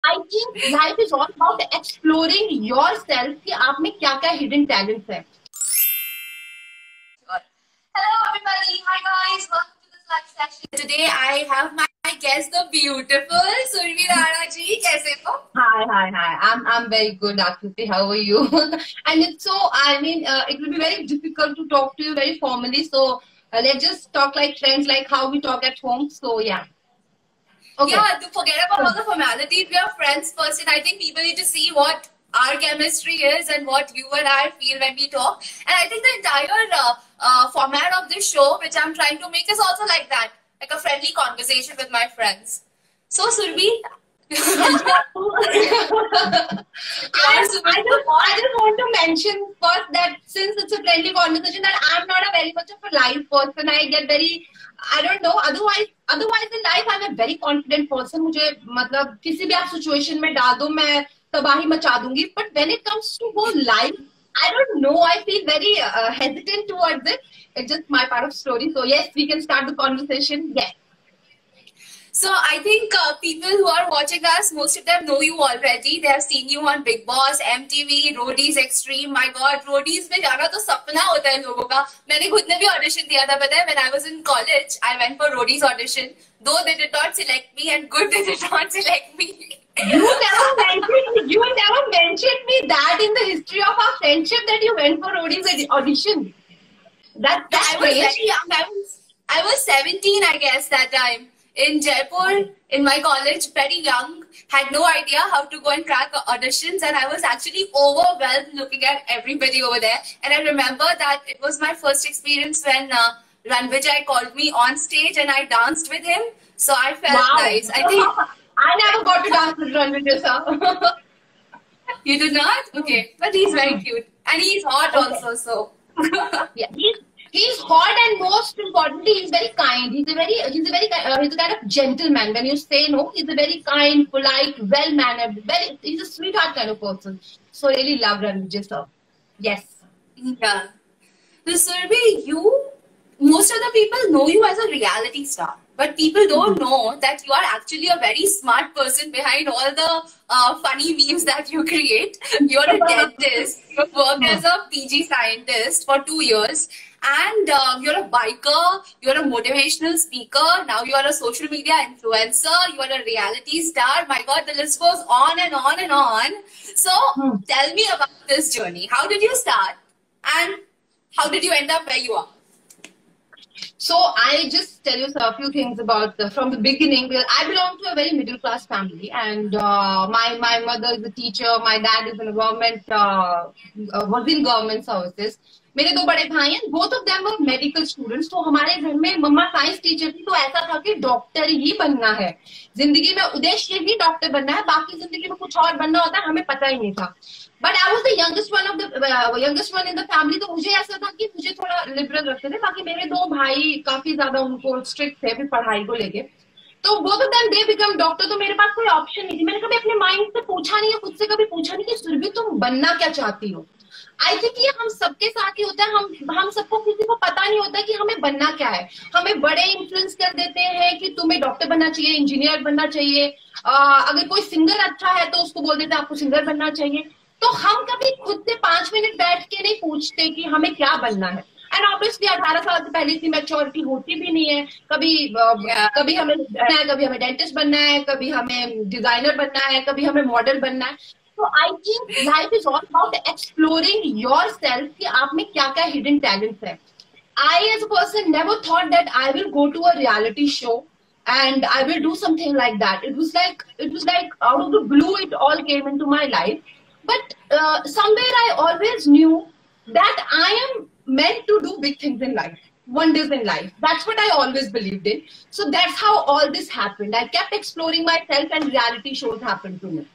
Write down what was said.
I think life is all about exploring yourself कि आप में क्या क्या hidden talents है. Hello everybody, hi guys, welcome to this live session. Today I have my guest, the beautiful Survi Rana ji. कैसे हो? Hi. I'm very good, Akriti. How are you? And it's so, it will be very difficult to talk to you very formally. So let's just talk like friends, like how we talk at home. So yeah. Okay. Yeah, to forget about all the formalities, we are friends first, and I think people need to see what our chemistry is and what you and I feel when we talk. And I think the entire format of this show, which I'm trying to make, is also like that, like a friendly conversation with my friends. So, Survi, I just want to mention first that since it's a friendly conversation, that I'm not a very much of a live person. I get very, I don't know. Otherwise in life I'm a very confident person. मुझे मतलब किसी भी आप situation में डाल दो मैं तबाही मचा दूंगी. But when it comes to go live, I don't know. I feel very hesitant towards it. It's just my part of story. So yes, we can start the conversation. Yes. So I think people who are watching us, most of them know you already. They have seen you on Big Boss, MTV, Roadies Extreme. My God, Roadies में जाना तो सपना होता है लोगों का. मैंने खुद ने भी audition दिया था, पता है? When I was in college, I went for Roadies audition. Though they did not select me, and good they did not select me. You never mentioned me that in the history of our friendship that you went for Roadies audition. That's I was very young. I was 17, I guess, that time. In Jaipur, in my college, very young, had no idea how to go and crack auditions, and I was actually overwhelmed looking at everybody over there. And I remember that it was my first experience when Ranvijay called me on stage and I danced with him. So I felt nice. I think I never got to dance with Ranvijay sir. You did not? Okay, but he's very cute and he's hot also. So yeah, he's hot, and most importantly, he's very kind. He's a kind of gentleman. When you say no, he's a very kind, polite, well-mannered. He's a sweetheart kind of person. So I really love Ranvijay sir. Yes. Yeah. So Survi, most of the people know you as a reality star. But people don't know that you are actually a very smart person behind all the funny memes that you create. You're a dentist. You worked as a PG scientist for 2 years. And you're a biker. You're a motivational speaker. Now you're a social media influencer. You're a reality star. My God, the list goes on and on and on. So tell me about this journey. How did you start? And how did you end up where you are? So I just tell you a few things about from the beginning. I belong to a very middle class family, and my mother is a teacher. My dad is in a government was in government services. मेरे दो बड़े भाई हैं, both of them were medical students. तो हमारे घर में मम्मा science teacher थी, तो ऐसा था कि डॉक्टर ही बनना है जिंदगी में, उद्देश्य ही डॉक्टर बनना है, बाकी जिंदगी में कुछ और बनना होता है हमें पता ही नहीं था. But I was the youngest one in the family. तो मुझे ऐसा था कि मुझे थोड़ा लिबरल रखते थे, बाकी मेरे दो भाई काफी ज्यादा उनको स्ट्रिक्ट थे फिर पढ़ाई को लेके. तो both of them they become doctor. तो मेरे पास कोई ऑप्शन नहीं थी. मैंने कभी अपने माइंड से पूछा नहीं है, खुद से कभी पूछा नहीं कि सुरभि तुम बनना क्या चाहती हो. आई थिंक ये हम सबके साथ ही होता है. हम सबको, किसी को पता नहीं होता कि हमें बनना क्या है. हमें बड़े इन्फ्लुएंस कर देते हैं कि तुम्हें डॉक्टर बनना चाहिए, इंजीनियर बनना चाहिए. अगर कोई सिंगर अच्छा है तो उसको बोल देते हैं आपको सिंगर बनना चाहिए. तो हम कभी खुद से 5 मिनट बैठ के नहीं पूछते कि हमें क्या बनना है. एंड ऑब्वियसली 18 साल से पहले इतनी मैच्योरिटी होती भी नहीं है. कभी हमें बनना है, कभी हमें डेंटिस्ट बनना है, कभी हमें डिजाइनर बनना है, कभी हमें मॉडल बनना है. तो I think life is all about exploring yourself कि आप में क्या क्या हिडन टैलेंट्स है. I as a person never thought that I will go to a reality show and I will do something like that. It was like out of the blue it all came into my life. But somewhere I always knew that I am meant to do big things in life, wonders in life. That's what I always believed in. So that's how all this happened. I kept exploring myself and reality shows happened to me.